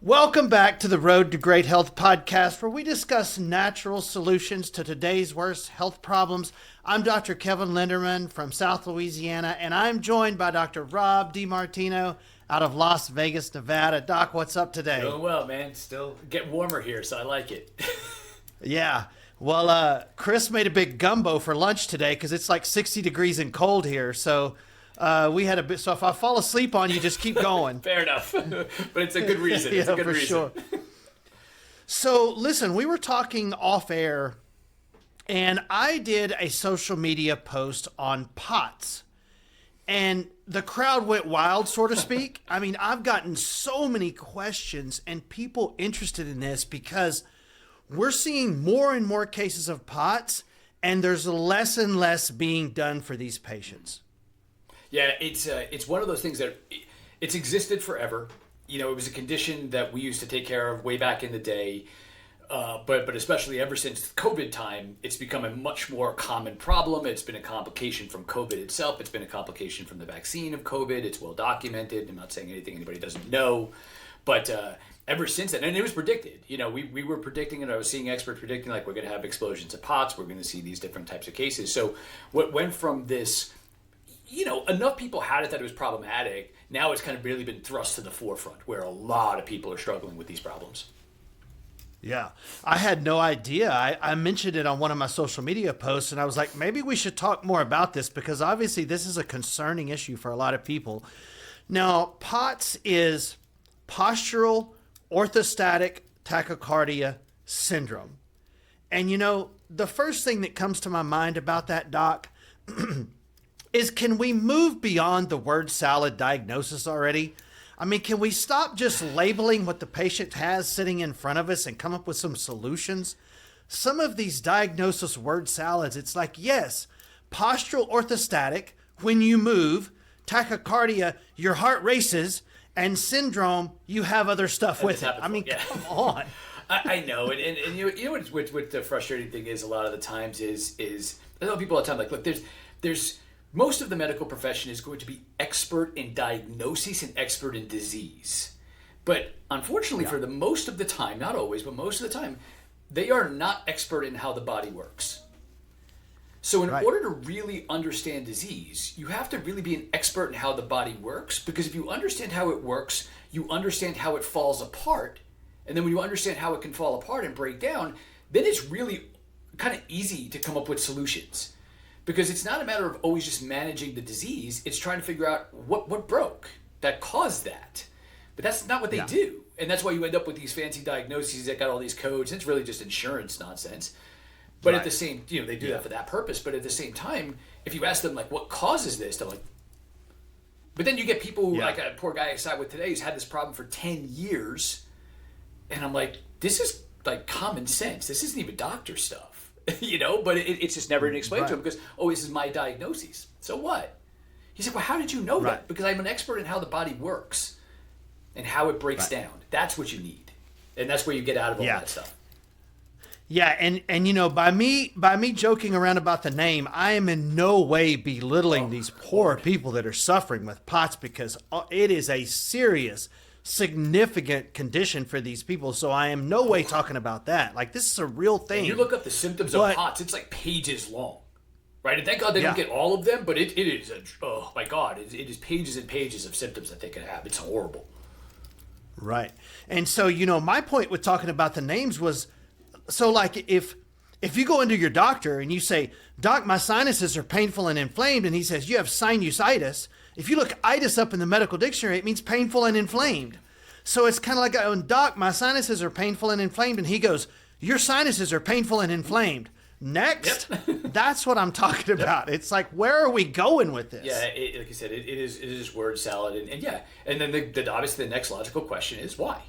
Welcome back to the Road to Great Health podcast, where we discuss natural solutions to today's worst health problems. I'm Dr. Kevin Lenderman from South Louisiana, and I'm joined by Dr. Rob DeMartino out of Las Vegas, Nevada. Doc, what's up today? Doing well, man. Still getting warmer here, so I like it. Yeah. Well, Chris made a big gumbo for lunch today because it's like 60 degrees and cold here. So we had a bit. So if I fall asleep on you, just keep going. Fair enough. But it's a good reason. It's Yeah, a good for reason. sure. So listen, we were talking off air, and I did a social media post on POTS. And the crowd went wild, so to speak. I mean, I've gotten so many questions and people interested in this because we're seeing more and more cases of POTS, and there's less and less being done for these patients. Yeah, it's one of those things that it's existed forever. You know, it was a condition that we used to take care of way back in the day. But especially ever since COVID time, it's become a much more common problem. It's been a complication from COVID itself. It's been a complication from the vaccine of COVID. It's well documented. I'm not saying anything anybody doesn't know. But ever since then, and it was predicted. You know, we were predicting it. I was seeing experts predicting, like, we're going to have explosions of POTS. We're going to see these different types of cases. So what went from this, you know, enough people had it that it was problematic. Now it's kind of really been thrust to the forefront where a lot of people are struggling with these problems. Yeah, I had no idea. I mentioned it on one of my social media posts, and I was like, maybe we should talk more about this because obviously this is a concerning issue for a lot of people. Now, POTS is postural orthostatic tachycardia syndrome. And you know, the first thing that comes to my mind about that, Doc, is can we move beyond the word salad diagnosis already? I mean, can we stop just labeling what the patient has sitting in front of us and come up with some solutions? Some of these diagnosis word salads, it's like, yes, postural orthostatic, when you move, tachycardia, your heart races, and syndrome, you have other stuff with it. I mean, come on. I know, and you know what the frustrating thing is a lot of the times is I tell people all the time, like, look, there's most of the medical profession is going to be expert in diagnosis and expert in disease. But unfortunately, for the most of the time, not always, but most of the time, they are not expert in how the body works. So in order to really understand disease, you have to really be an expert in how the body works, because if you understand how it works, you understand how it falls apart. And then when you understand how it can fall apart and break down, then it's really kind of easy to come up with solutions. Because it's not a matter of always just managing the disease, it's trying to figure out what broke that caused that. But that's not what they do. And that's why you end up with these fancy diagnoses that got all these codes. It's really just insurance nonsense. But at the same, you know, they do that for that purpose. But at the same time, if you ask them, like, what causes this, they're like, but then you get people who, like a poor guy I sat with today who's had this problem for 10 years. And I'm like, this is like common sense. This isn't even doctor stuff, you know, but it's just never been explained to him because, oh, this is my diagnosis. So what? He's like, well, how did you know that? Because I'm an expert in how the body works and how it breaks down. That's what you need. And that's where you get out of all that stuff. Yeah, and you know, by me joking around about the name, I am in no way belittling these poor people that are suffering with POTS, because it is a serious, significant condition for these people. So I am no way talking about that. Like, this is a real thing. And you look up the symptoms of POTS, it's like pages long, right? And thank God they don't get all of them, but it is, oh my God, it is pages and pages of symptoms that they could have. It's horrible. Right. And so, you know, my point with talking about the names was, so like if you go into your doctor and you say, Doc, my sinuses are painful and inflamed, and he says, you have sinusitis. If you look itis up in the medical dictionary, it means painful and inflamed. So it's kind of like, oh, Doc, my sinuses are painful and inflamed. And he goes, your sinuses are painful and inflamed. Next. That's what I'm talking about. It's like, where are we going with this? Yeah, like you said, it is word salad. And and then obviously the next logical question is why?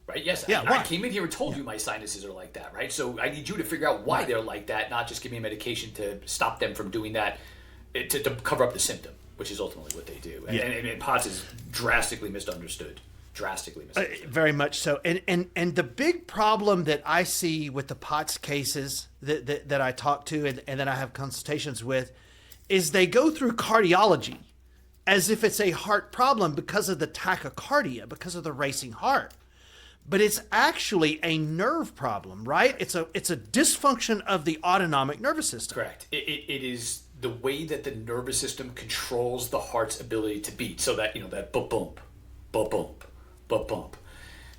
Right? Yes, I came in here and told you my sinuses are like that, right? So I need you to figure out why they're like that, not just give me a medication to stop them from doing that, to cover up the symptom, which is ultimately what they do. And POTS is drastically misunderstood. Very much so. And the big problem that I see with the POTS cases that I talk to and that I have consultations with is they go through cardiology as if it's a heart problem because of the tachycardia, because of the racing heart. but it's actually a nerve problem, right? It's a dysfunction of the autonomic nervous system. Correct. It is the way that the nervous system controls the heart's ability to beat. So that, that bump, bump, bump.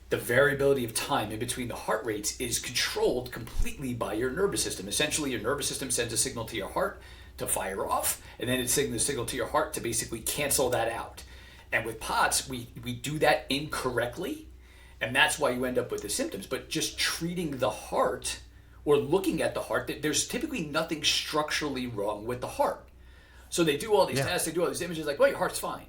The variability of time in between the heart rates is controlled completely by your nervous system. Essentially, your nervous system sends a signal to your heart to fire off, and then it sends a signal to your heart to basically cancel that out. And with POTS, we do that incorrectly, and that's why you end up with the symptoms. But just treating the heart or looking at the heart, there's typically nothing structurally wrong with the heart. So they do all these tests, they do all these images, like, well, your heart's fine.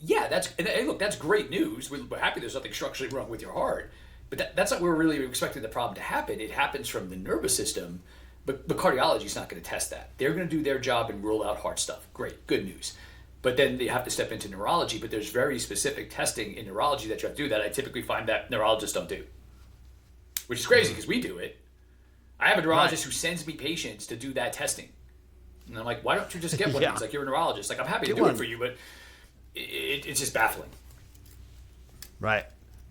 Yeah, that's great news. We're happy there's nothing structurally wrong with your heart, but that's not where we're really expecting the problem to happen. It happens from the nervous system, but cardiology is not going to test that. They're going to do their job and rule out heart stuff. Great, good news. But then they have to step into neurology, but there's very specific testing in neurology that you have to do that I typically find that neurologists don't do, which is crazy because we do it. I have a neurologist who sends me patients to do that testing. And I'm like, why don't you just get one of these? Like, you're a neurologist. Like, I'm happy to do it for you, but it's just baffling. Right.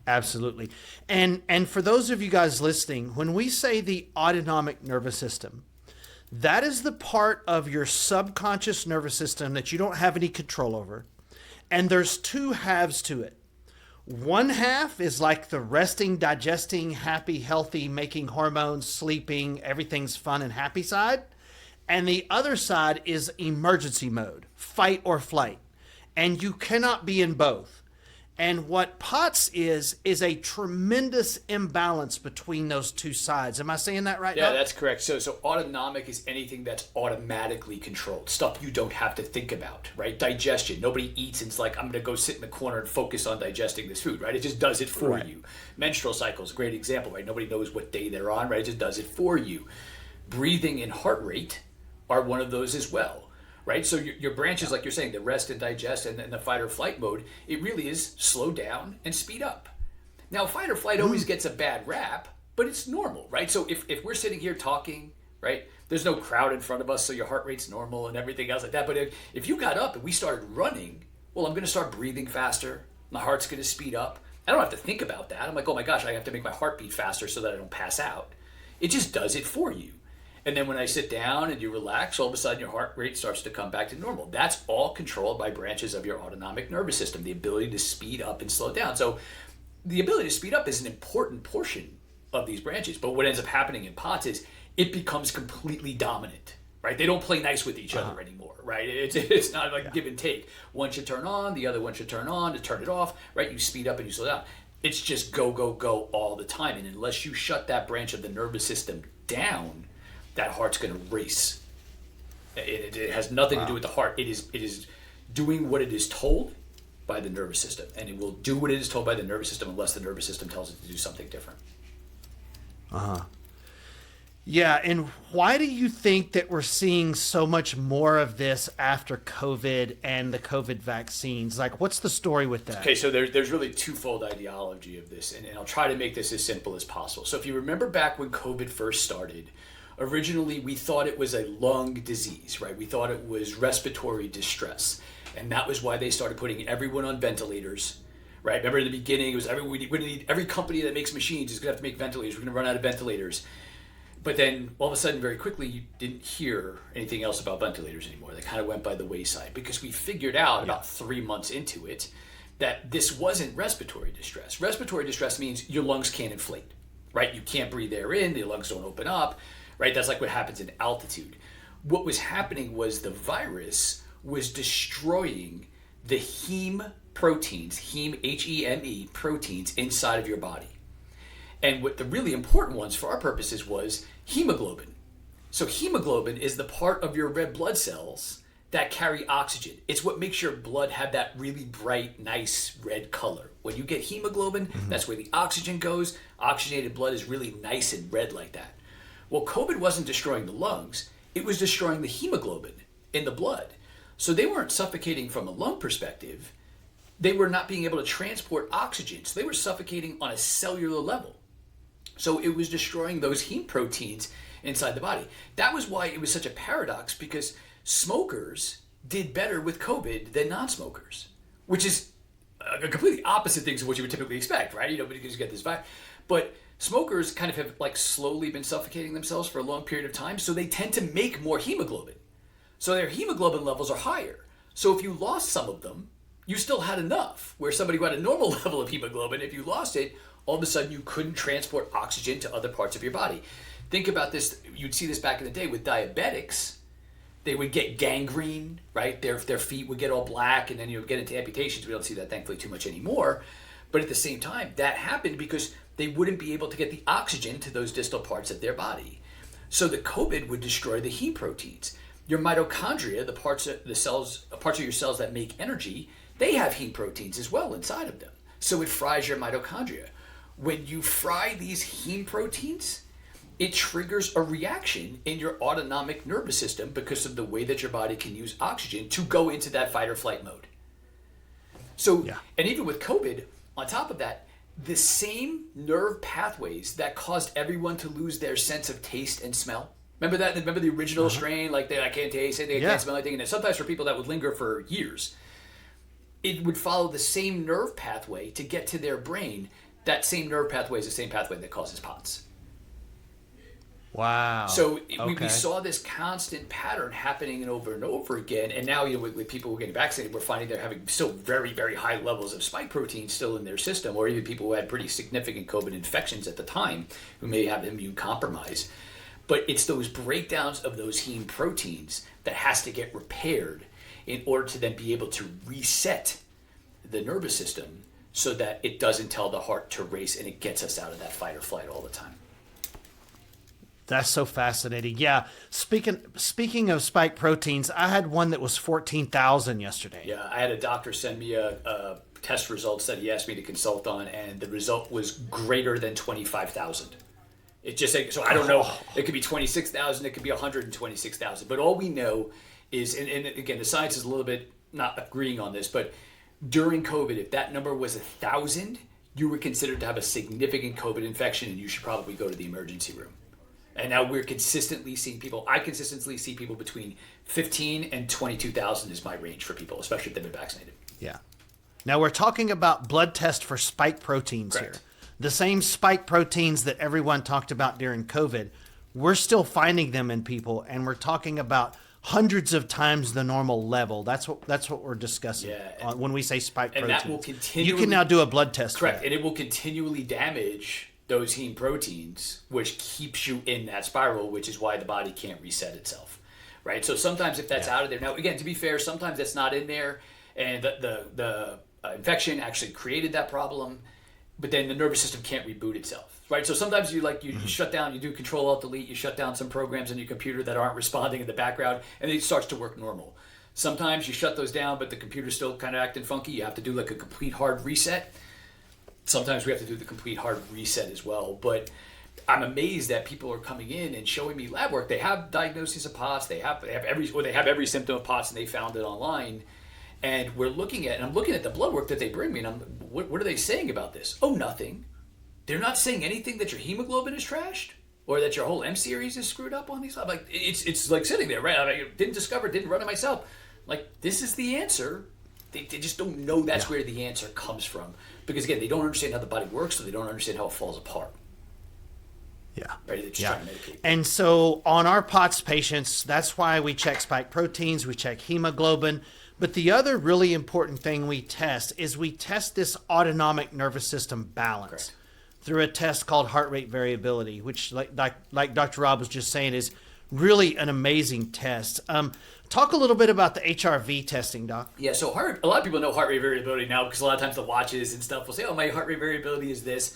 Absolutely. And for those of you guys listening, when we say the autonomic nervous system, that is the part of your subconscious nervous system that you don't have any control over. And there's two halves to it. One half is like the resting, digesting, happy, healthy, making hormones, sleeping, everything's fun and happy side. And the other side is emergency mode, fight or flight. And you cannot be in both. And what POTS is a tremendous imbalance between those two sides. Am I saying that right? Yeah, that's correct. So autonomic is anything that's automatically controlled, stuff you don't have to think about, right? Digestion. Nobody eats and it's like, I'm going to go sit in the corner and focus on digesting this food, right? It just does it for you. Menstrual cycle is a great example, right? Nobody knows what day they're on, right? It just does it for you. Breathing and heart rate are one of those as well. Right? So your branches, like you're saying, the rest and digest and the fight or flight mode, it really is slow down and speed up. Now, fight or flight always gets a bad rap, but it's normal, right? So if we're sitting here talking, right, there's no crowd in front of us, so your heart rate's normal and everything else like that. But if you got up and we started running, well, I'm going to start breathing faster. My heart's going to speed up. I don't have to think about that. I'm like, oh my gosh, I have to make my heart beat faster so that I don't pass out. It just does it for you. And then when I sit down and you relax, all of a sudden your heart rate starts to come back to normal. That's all controlled by branches of your autonomic nervous system, the ability to speed up and slow down. So the ability to speed up is an important portion of these branches. But what ends up happening in POTS is it becomes completely dominant, right? They don't play nice with each other anymore, right? It's not like give and take. One should turn on, the other one should turn on to turn it off, right? You speed up and you slow down. It's just go, go, go all the time. And unless you shut that branch of the nervous system down, that heart's going to race. It has nothing to do with the heart. It is doing what it is told by the nervous system, and it will do what it is told by the nervous system unless the nervous system tells it to do something different. Yeah, and why do you think that we're seeing so much more of this after COVID and the COVID vaccines? Like, what's the story with that? Okay, so there's really twofold ideology of this, and I'll try to make this as simple as possible. So if you remember back when COVID first started, originally, we thought it was a lung disease, right? We thought it was respiratory distress. And that was why they started putting everyone on ventilators, right? Remember in the beginning, it was every company that makes machines is going to have to make ventilators. We're going to run out of ventilators. But then all of a sudden, very quickly, you didn't hear anything else about ventilators anymore. They kind of went by the wayside because we figured out about 3 months into it that this wasn't respiratory distress. Respiratory distress means your lungs can't inflate, right? You can't breathe air in, the lungs don't open up. Right, that's like what happens in altitude. What was happening was the virus was destroying the heme proteins, heme, H-E-M-E, proteins inside of your body. And what the really important ones for our purposes was hemoglobin. So hemoglobin is the part of your red blood cells that carry oxygen. It's what makes your blood have that really bright, nice red color. When you get hemoglobin, that's where the oxygen goes. Oxygenated blood is really nice and red like that. Well, COVID wasn't destroying the lungs, it was destroying the hemoglobin in the blood. So they weren't suffocating from a lung perspective, they were not being able to transport oxygen. So they were suffocating on a cellular level. So it was destroying those heme proteins inside the body. That was why it was such a paradox, because smokers did better with COVID than non-smokers, which is completely opposite things of what you would typically expect, right? Because you get this vibe. But smokers kind of have like slowly been suffocating themselves for a long period of time, so they tend to make more hemoglobin. So their hemoglobin levels are higher. So if you lost some of them, you still had enough. Where somebody who had a normal level of hemoglobin, if you lost it, all of a sudden you couldn't transport oxygen to other parts of your body. Think about this. You'd see this back in the day with diabetics. They would get gangrene, right? Their feet would get all black, and then you would get into amputations. We don't see that thankfully too much anymore. But at the same time, that happened because they wouldn't be able to get the oxygen to those distal parts of their body. So the COVID would destroy the heme proteins. Your mitochondria, the parts of your cells that make energy, they have heme proteins as well inside of them. So it fries your mitochondria. When you fry these heme proteins, it triggers a reaction in your autonomic nervous system because of the way that your body can use oxygen to go into that fight or flight mode. So, and even with COVID, on top of that, the same nerve pathways that caused everyone to lose their sense of taste and smell. Remember that? Remember the original strain? Like, I can't taste anything, I can't smell anything. And sometimes for people that would linger for years, it would follow the same nerve pathway to get to their brain. That same nerve pathway is the same pathway that causes POTS. Wow. So we saw this constant pattern happening over and over again. And now, with people who are getting vaccinated, we're finding they're having still very, very high levels of spike protein still in their system, or even people who had pretty significant COVID infections at the time who may have immune compromise. But it's those breakdowns of those heme proteins that has to get repaired in order to then be able to reset the nervous system so that it doesn't tell the heart to race and it gets us out of that fight or flight all the time. That's so fascinating. Yeah. Speaking of spike proteins, I had one that was 14,000 yesterday. Yeah, I had a doctor send me a test results that he asked me to consult on, and the result was greater than 25,000. It just so I don't know. It could be 26,000. It could be 126,000. But all we know is, and again, the science is a little bit not agreeing on this, but during COVID, if that number was 1,000, you were considered to have a significant COVID infection, and you should probably go to the emergency room. And now we're consistently seeing people. I consistently see people between 15 and 22,000 is my range for people, especially if they've been vaccinated. Yeah. Now we're talking about blood tests for spike proteins Correct. here. The same spike proteins that everyone talked about during COVID, we're still finding them in people, and we're talking about hundreds of times the normal level. That's what we're discussing when we say spike proteins. And that will continually, you can now do a blood test. Correct, and it will continually damage those heme proteins, which keeps you in that spiral, which is why the body can't reset itself, right? So sometimes if that's out of there, now again, to be fair, sometimes that's not in there, and the infection actually created that problem, but then the nervous system can't reboot itself, right? So sometimes you shut down, you do Control-Alt-Delete, you shut down some programs on your computer that aren't responding in the background, and it starts to work normal. Sometimes you shut those down, but the computer's still kind of acting funky. You have to do like a complete hard reset. Sometimes we have to do the complete hard reset as well. But I'm amazed that people are coming in and showing me lab work. They have diagnoses of POTS. They have every symptom of POTS, and they found it online. And I'm looking at the blood work that they bring me, and what are they saying about this? Oh, nothing. They're not saying anything that your hemoglobin is trashed or that your whole M series is screwed up on these. I'm like, it's like sitting there, right? I didn't run it myself. Like, this is the answer. They just don't know that's where the answer comes from. Because again, they don't understand how the body works, so they don't understand how it falls apart. Yeah. Right? They're just trying to medicate. And so on our POTS patients, that's why we check spike proteins, we check hemoglobin. But the other really important thing we test is we test this autonomic nervous system balance through a test called heart rate variability, which like Dr. Rob was just saying is really an amazing test. Talk a little bit about the HRV testing, Doc. Yeah, so a lot of people know heart rate variability now because a lot of times the watches and stuff will say, oh, my heart rate variability is this.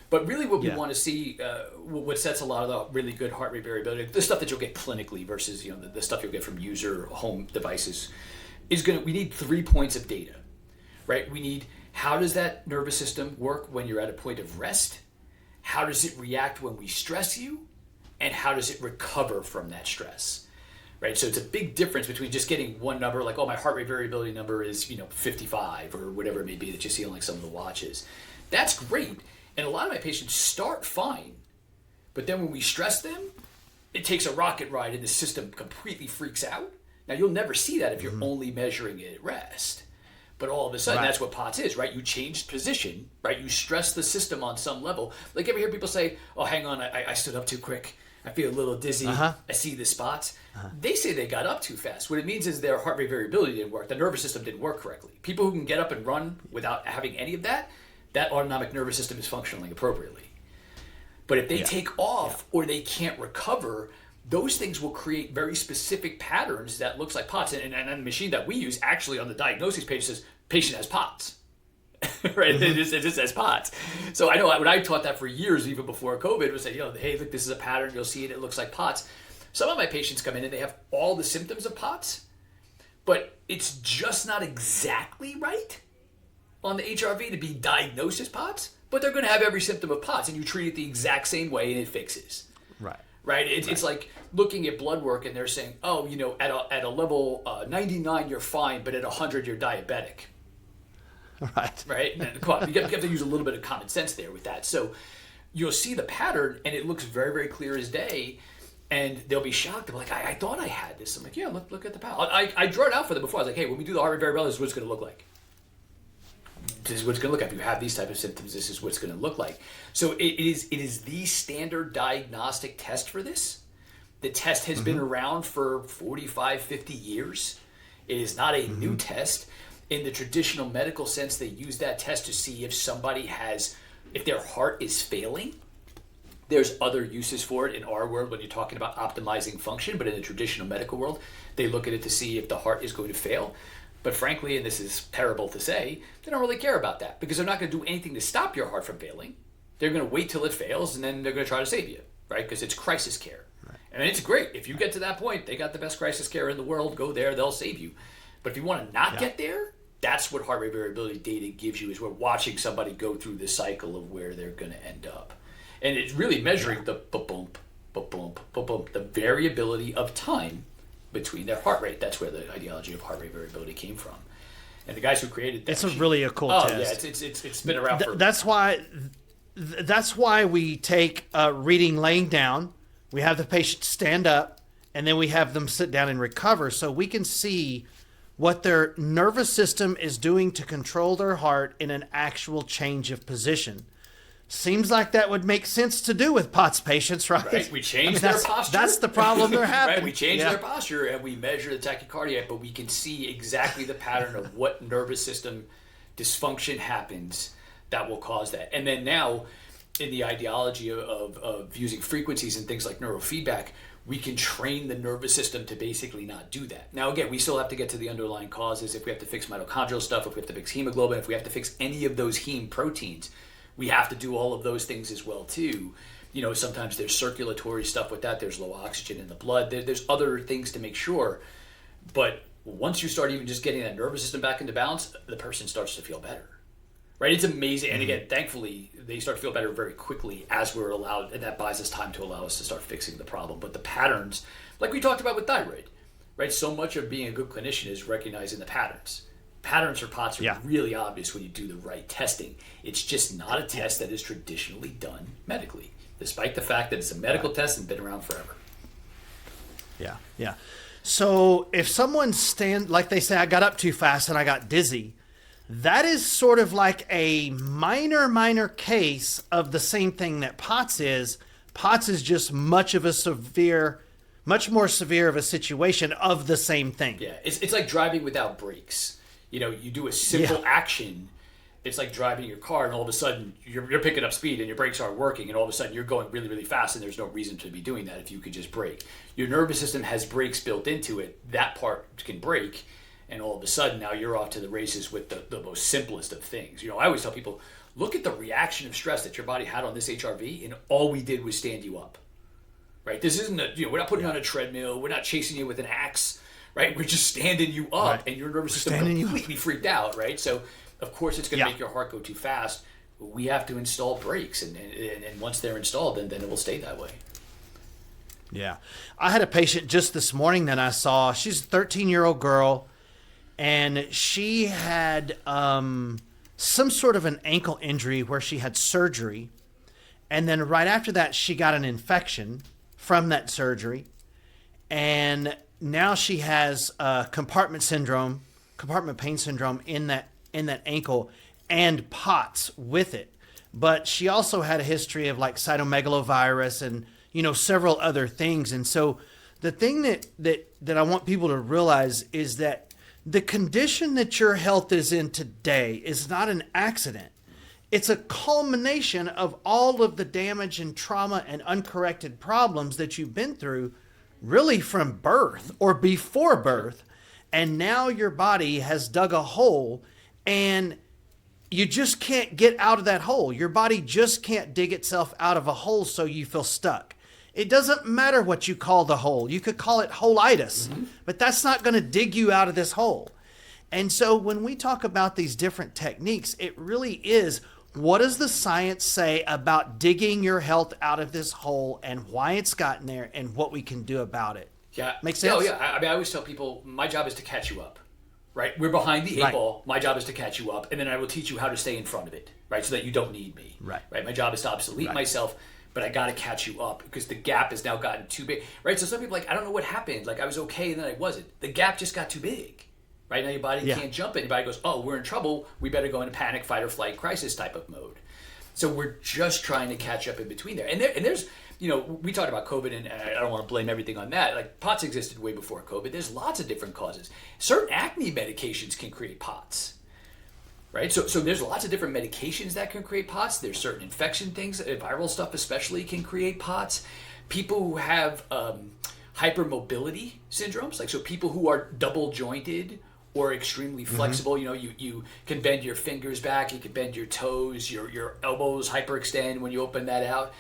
But really what we want to see, what sets a lot of the really good heart rate variability, the stuff that you'll get clinically versus the stuff you'll get from user home devices, we need 3 points of data, right? We need, how does that nervous system work when you're at a point of rest? How does it react when we stress you? And how does it recover from that stress, right? So it's a big difference between just getting one number, like, oh, my heart rate variability number is, 55 or whatever it may be that you see on like some of the watches. That's great. And a lot of my patients start fine, but then when we stress them, it takes a rocket ride and the system completely freaks out. Now, you'll never see that if you're only measuring it at rest. But all of a sudden, Right. that's what POTS is, right? You changed position, right? You stress the system on some level. Like, ever hear people say, oh, hang on, I stood up too quick. I feel a little dizzy. I see the spots. They say they got up too fast. What it means is their heart rate variability didn't work. The nervous system didn't work correctly. People who can get up and run without having any of that, that autonomic nervous system is functioning appropriately. But if they take off or they can't recover, those things will create very specific patterns that looks like POTS. And the machine that we use actually on the diagnosis page says patient has POTS. Right? It just says POTS. So I know when I taught that for years, even before COVID, was say, hey, look, this is a pattern. You'll see it. It looks like POTS. Some of my patients come in and they have all the symptoms of POTS, but it's just not exactly right on the HRV to be diagnosed as POTS, but they're going to have every symptom of POTS, and you treat it the exact same way and it fixes. Right? It's like looking at blood work and they're saying, oh, at a level 99 you're fine, but at 100 you're diabetic. Right? And come on, you have to use a little bit of common sense there with that. So you'll see the pattern and it looks very, very clear as day, and they'll be shocked. They're like, I thought I had this. I'm like, yeah, look at the pattern. I drew it out for them before. I was like, hey, when we do the heart rate variability, this is what it's going to look like. This is what it's going to look like. If you have these type of symptoms, this is what it's going to look like. So it is the standard diagnostic test for this. The test has been around for 45, 50 years. It is not a new test. In the traditional medical sense, they use that test to see if somebody if their heart is failing. There's other uses for it in our world when you're talking about optimizing function, but in the traditional medical world, they look at it to see if the heart is going to fail. But frankly, and this is terrible to say, they don't really care about that because they're not going to do anything to stop your heart from failing. They're going to wait till it fails, and then they're going to try to save you, right? Because it's crisis care. Right. And it's great. If you get to that point, they got the best crisis care in the world. Go there, they'll save you. But if you want to not get there, that's what heart rate variability data gives you, is we're watching somebody go through the cycle of where they're going to end up. And it's really measuring the ba-boom, ba-boom, ba-boom, the variability of time between their heart rate. That's where the ideology of heart rate variability came from. And the guys who created that, it's a really a cool test. Yeah, it's been around for. That's why we take reading laying down. We have the patient stand up, and then we have them sit down and recover, so we can see what their nervous system is doing to control their heart in an actual change of position. Seems like that would make sense to do with POTS patients, right? We change their posture. That's the problem they're having. Right? We change their posture and we measure the tachycardia, but we can see exactly the pattern of what nervous system dysfunction happens that will cause that. And then now, in the ideology of using frequencies and things like neurofeedback, we can train the nervous system to basically not do that. Now, again, we still have to get to the underlying causes. If we have to fix mitochondrial stuff, if we have to fix hemoglobin, if we have to fix any of those heme proteins, we have to do all of those things as well too. Sometimes there's circulatory stuff with that. There's low oxygen in the blood. There's other things to make sure. But once you start even just getting that nervous system back into balance, the person starts to feel better. Right? It's amazing. And again, thankfully, they start to feel better very quickly as we're allowed, and that buys us time to allow us to start fixing the problem. But the patterns, like we talked about with thyroid, right? So much of being a good clinician is recognizing the patterns. Patterns for POTS are really obvious when you do the right testing. It's just not a test that is traditionally done medically, despite the fact that it's a medical test and been around forever. Yeah. So if someone like they say, I got up too fast and I got dizzy, that is sort of like a minor case of the same thing that POTS is. POTS is just much more severe of a situation of the same thing. Yeah, it's like driving without brakes. You do a simple action. It's like driving your car, and all of a sudden you're picking up speed, and your brakes aren't working, and all of a sudden you're going really, really fast, and there's no reason to be doing that if you could just brake. Your nervous system has brakes built into it. That part can brake, and all of a sudden now you're off to the races with the most simplest of things. I always tell people, look at the reaction of stress that your body had on this HRV, and all we did was stand you up. Right? This isn't we're not putting you on a treadmill. We're not chasing you with an axe. Right, we're just standing you up, and your nervous system completely freaked out. Right, so of course it's going to make your heart go too fast. We have to install brakes, and once they're installed, then it will stay that way. Yeah, I had a patient just this morning that I saw. She's a 13-year-old girl, and she had some sort of an ankle injury where she had surgery, and then right after that she got an infection from that surgery, and now she has compartment syndrome compartment pain syndrome in that ankle and POTS with it. But she also had a history of like cytomegalovirus and, several other things. And so the thing that I want people to realize is that the condition that your health is in today is not an accident. It's a culmination of all of the damage and trauma and uncorrected problems that you've been through really from birth or before birth. And now your body has dug a hole and you just can't get out of that hole. Your body just can't dig itself out of a hole, so you feel stuck. It doesn't matter what you call the hole. You could call it holitis, but that's not going to dig you out of this hole. And so when we talk about these different techniques, it really is, what does the science say about digging your health out of this hole and why it's gotten there and what we can do about it? Yeah. Makes sense? Oh, yeah. I mean, I always tell people, my job is to catch you up, right? We're behind the eight ball. My job is to catch you up, and then I will teach you how to stay in front of it, right? So that you don't need me, right? My job is to obsolete myself, but I got to catch you up because the gap has now gotten too big, right? So some people are like, I don't know what happened. Like I was okay and then I wasn't. The gap just got too big, right? Now your body can't jump it. Your body goes, oh, we're in trouble. We better go into panic, fight or flight, crisis type of mode. So we're just trying to catch up in between there. And there's, we talked about COVID and I don't want to blame everything on that. Like POTS existed way before COVID. There's lots of different causes. Certain acne medications can create POTS. Right, so there's lots of different medications that can create POTS. There's certain infection things, viral stuff especially, can create POTS. People who have hypermobility syndromes, like so people who are double jointed or extremely flexible. You can bend your fingers back, you can bend your toes, your elbows hyperextend when you open that out.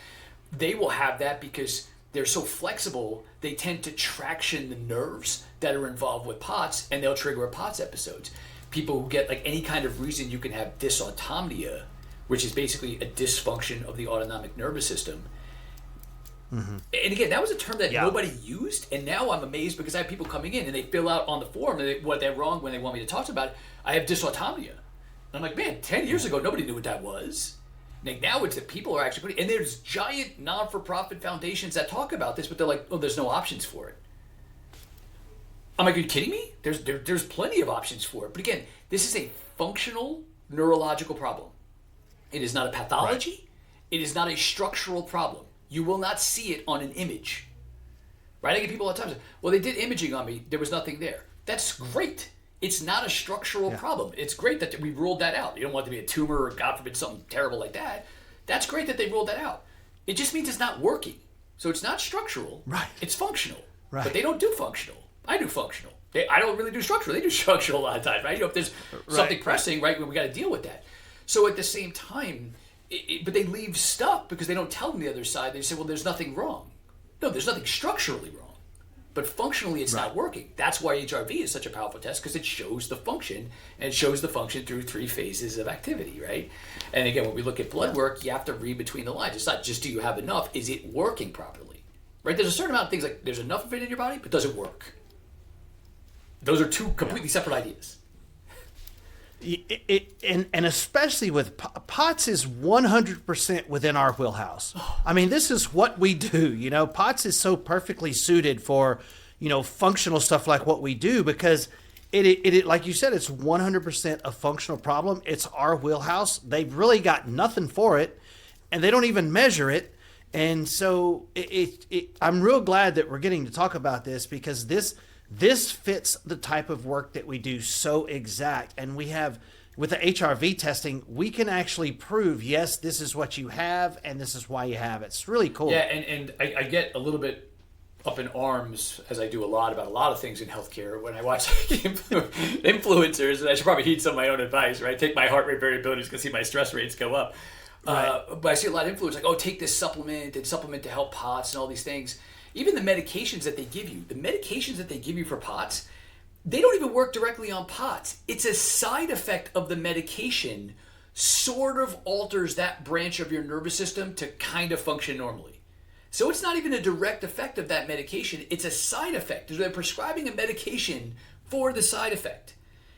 They will have that because they're so flexible. They tend to traction the nerves that are involved with POTS, and they'll trigger a POTS episodes. People who get like any kind of reason, you can have dysautonomia, which is basically a dysfunction of the autonomic nervous system. And again, that was a term that nobody used, and now I'm amazed because I have people coming in and they fill out on the form what they're wrong when they want me to talk about it. I have dysautonomia. I'm like, man, 10 years ago nobody knew what that was. Like now it's that people are actually putting, and there's giant non-for-profit foundations that talk about this, but they're like, oh, there's no options for it. I'm like, are you kidding me? There's plenty of options for it. But again, this is a functional neurological problem. It is not a pathology. Right. It is not a structural problem. You will not see it on an image. Right? I get people all the time say, well, they did imaging on me. There was nothing there. That's great. It's not a structural problem. It's great that we ruled that out. You don't want it to be a tumor or, God forbid, something terrible like that. That's great that they ruled that out. It just means it's not working. So it's not structural. Right. It's functional. Right. But they don't do functional. I do functional. I don't really do structural. They do structural a lot of times, right? If there's something pressing, right, we got to deal with that. So at the same time, but they leave stuff because they don't tell them the other side. They say, well, there's nothing wrong. No, there's nothing structurally wrong. But functionally, it's not working. That's why HRV is such a powerful test, because it shows the function, and it shows the function through 3 phases of activity, right? And again, when we look at blood work, you have to read between the lines. It's not just do you have enough, is it working properly? Right? There's a certain amount of things like there's enough of it in your body, but does it work? Those are two completely separate ideas. And especially with POTS is 100% within our wheelhouse. I mean, this is what we do. POTS is so perfectly suited for, functional stuff like what we do, because it like you said, it's 100% a functional problem. It's our wheelhouse. They've really got nothing for it, and they don't even measure it. And so I'm real glad that we're getting to talk about this, because this fits the type of work that we do so exact. And we have, with the HRV testing, we can actually prove, yes, this is what you have and this is why you have it. It's really cool. Yeah, and I get a little bit up in arms, as I do about a lot of things in healthcare, when I watch influencers, and I should probably heed some of my own advice, right? Take my heart rate variabilities because see my stress rates go up. Right. But I see a lot of influencers like, oh, take this supplement to help POTS and all these things. Even the medications that they give you, for POTS, they don't even work directly on POTS. It's a side effect of the medication sort of alters that branch of your nervous system to kind of function normally. So it's not even a direct effect of that medication. It's a side effect. They're prescribing a medication for the side effect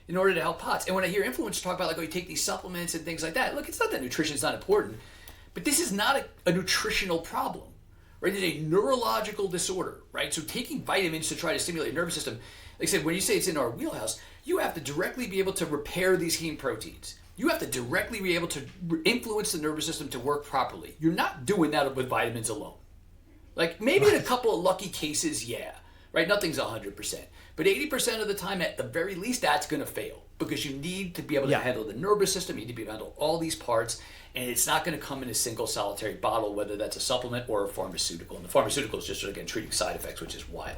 in order to help POTS. And when I hear influencers talk about, like, oh, you take these supplements and things like that, look, it's not that nutrition is not important, but this is not a nutritional problem. Right, it's a neurological disorder, right? So taking vitamins to try to stimulate your nervous system, like I said, when you say it's in our wheelhouse, you have to directly be able to repair these heme proteins. You have to directly be able to influence the nervous system to work properly. You're not doing that with vitamins alone. Like maybe in a couple of lucky cases, yeah, right? Nothing's 100%. But 80% of the time, at the very least, that's going to fail because you need to be able to handle the nervous system. You need to be able to handle all these parts. And it's not going to come in a single solitary bottle, whether that's a supplement or a pharmaceutical. And the pharmaceutical is just, again, treating side effects, which is wild.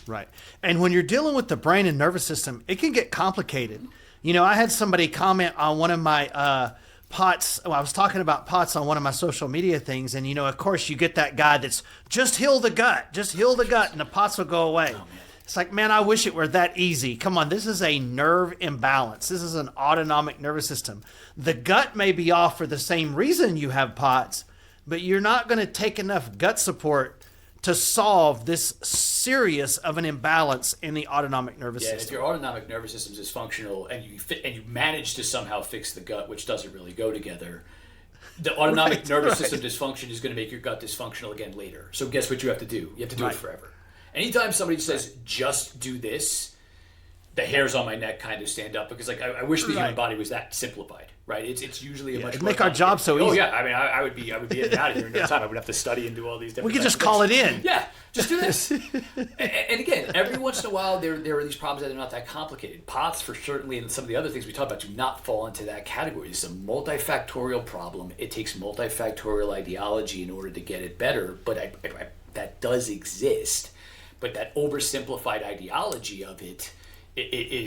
Right. And when you're dealing with the brain and nervous system, it can get complicated. You know, I had somebody comment on one of my POTS. Well, I was talking about POTS on one of my social media things. And, you know, of course, you get that guy that's just heal the gut, and the POTS will go away. Oh, man. It's like, man, I wish it were that easy. Come on, this is a nerve imbalance. This is an autonomic nervous system. The gut may be off for the same reason you have POTS, but you're not going to take enough gut support to solve this serious of an imbalance in the autonomic nervous system. If your autonomic nervous system is dysfunctional and you manage to somehow fix the gut, which doesn't really go together, the autonomic nervous system dysfunction is going to make your gut dysfunctional again later. So guess what you have to do? You have to do it forever. Anytime somebody says, just do this, the hairs on my neck kind of stand up because, like, I wish the human body was that simplified, right? It's usually a much more make our job so easy. Oh yeah, I mean, I would be in and out of here in no time. I would have to study and do all these different. We could just call it in. Yeah, just do this. and again, every once in a while, there are these problems that are not that complicated. POTS, for certainly, and some of the other things we talked about, do not fall into that category. It's a multifactorial problem. It takes multifactorial ideology in order to get it better, but that does exist. But that oversimplified ideology of it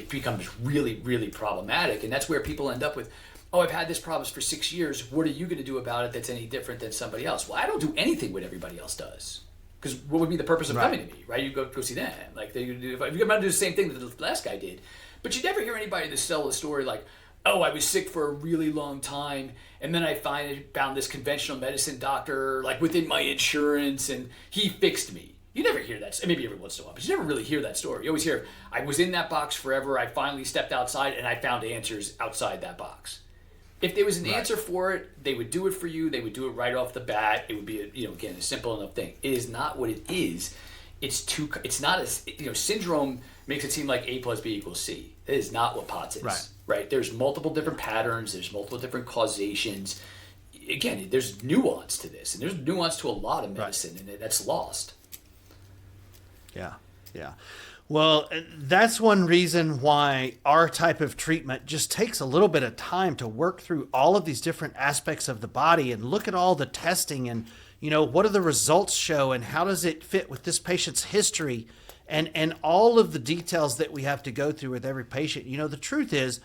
becomes really, really problematic. And that's where people end up with, oh, I've had this problem for 6 years. What are you going to do about it that's any different than somebody else? Well, I don't do anything what everybody else does. Because what would be the purpose of coming to me, right? You go see them. Like, if you're going to do the same thing that the last guy did. But you never hear anybody that tell a story like, oh, I was sick for a really long time, and then I found this conventional medicine doctor, like, within my insurance, and he fixed me. You never hear that. Maybe every once in a while, but you never really hear that story. You always hear, I was in that box forever. I finally stepped outside, and I found answers outside that box. If there was an answer for it, they would do it for you. They would do it right off the bat. It would be, again, a simple enough thing. It is not what it is. It's not as, syndrome makes it seem like A plus B equals C. That is not what POTS is. Right? There's multiple different patterns. There's multiple different causations. Again, there's nuance to this, and there's nuance to a lot of medicine, and that's lost. Yeah. Well, that's one reason why our type of treatment just takes a little bit of time to work through all of these different aspects of the body and look at all the testing and, what do the results show and how does it fit with this patient's history and all of the details that we have to go through with every patient. The truth is,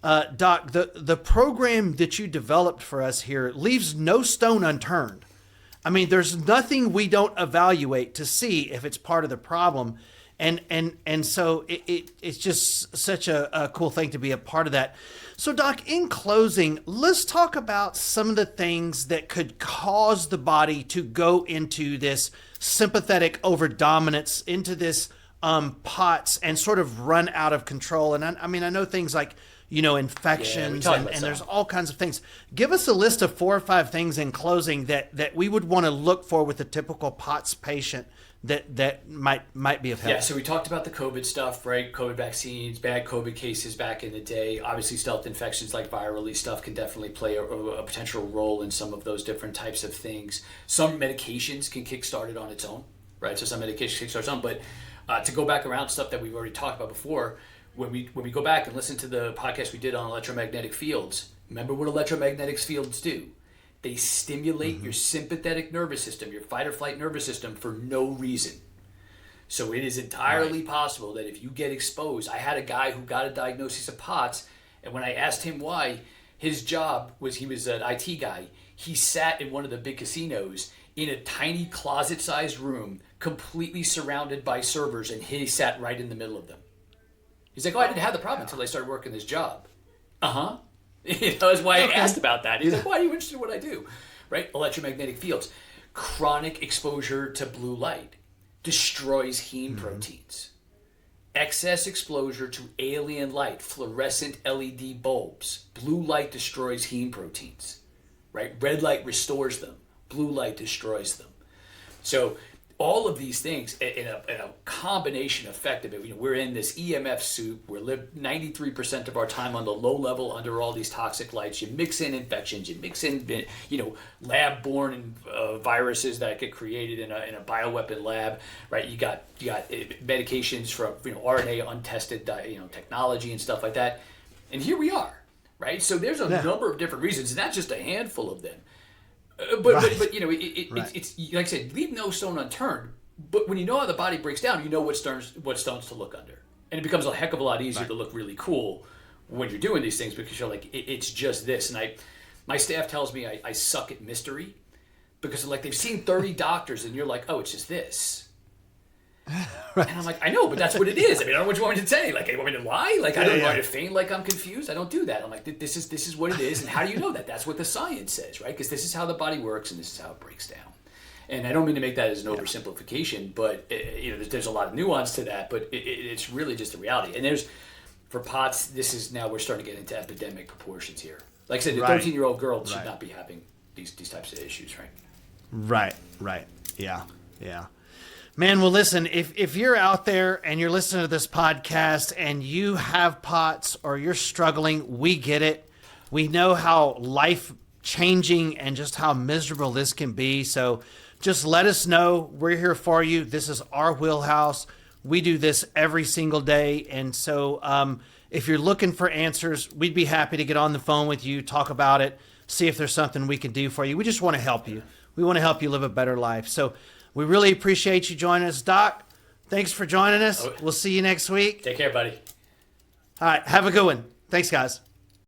Doc, the program that you developed for us here leaves no stone unturned. I mean, there's nothing we don't evaluate to see if it's part of the problem. And so it's just such a cool thing to be a part of that. So, Doc, in closing, let's talk about some of the things that could cause the body to go into this sympathetic overdominance, into this POTS, and sort of run out of control. And I mean, I know things like, infections, and there's all kinds of things. Give us a list of 4 or 5 things in closing that we would want to look for with a typical POTS patient that might be of help. Yeah, so we talked about the COVID stuff, right? COVID vaccines, bad COVID cases back in the day. Obviously, stealth infections like virally stuff can definitely play a potential role in some of those different types of things. Some medications can kickstart it on its own, right? So some medications kickstart its own. But to go back around stuff that we've already talked about before, when we go back and listen to the podcast we did on electromagnetic fields, remember what electromagnetic fields do? They stimulate your sympathetic nervous system, your fight or flight nervous system, for no reason. So it is entirely possible that if you get exposed, I had a guy who got a diagnosis of POTS, and when I asked him why, his job was, he was an IT guy. He sat in one of the big casinos in a tiny closet-sized room, completely surrounded by servers, and he sat right in the middle of them. He's like, I didn't have the problem until I started working this job. Uh-huh. That's why I asked about that. He's like, why are you interested in what I do? Right? Electromagnetic fields. Chronic exposure to blue light destroys heme proteins. Excess exposure to alien light, fluorescent LED bulbs. Blue light destroys heme proteins. Right? Red light restores them. Blue light destroys them. So all of these things in a combination effect of it. We're in this EMF soup. We live 93% of our time on the low level under all these toxic lights. You mix in infections. You mix in, lab-borne viruses that get created in a bioweapon lab, right? You got medications from RNA untested technology and stuff like that. And here we are, right? So there's a number of different reasons, not just a handful of them. But it's like I said, leave no stone unturned. But when you know how the body breaks down, you know what stones to look under, and it becomes a heck of a lot easier to look really cool when you're doing these things because you're like, it's just this. And my staff tells me I suck at mystery because like they've seen 30 doctors, and you're like, oh, it's just this. Right. And I'm like, I know, but that's what it is. I mean, I don't know what you want me to say. Like, you want me to lie? Like, I don't want to feign like I'm confused. I don't do that. I'm like, this is what it is. And how do you know that? That's what the science says, right? Because this is how the body works, and this is how it breaks down. And I don't mean to make that as an oversimplification, but there's a lot of nuance to that. But it's really just a reality. And for POTS, this is now we're starting to get into epidemic proportions here. Like I said, the 13-year-old girl should not be having these types of issues, right? Right. Yeah. Man, well, listen, if you're out there and you're listening to this podcast and you have POTS or you're struggling, we get it. We know how life-changing and just how miserable this can be. So just let us know. We're here for you. This is our wheelhouse. We do this every single day. And so if you're looking for answers, we'd be happy to get on the phone with you, talk about it, see if there's something we can do for you. We just want to help you. We want to help you live a better life. So we really appreciate you joining us, Doc. Thanks for joining us. We'll see you next week. Take care, buddy. All right. Have a good one. Thanks, guys.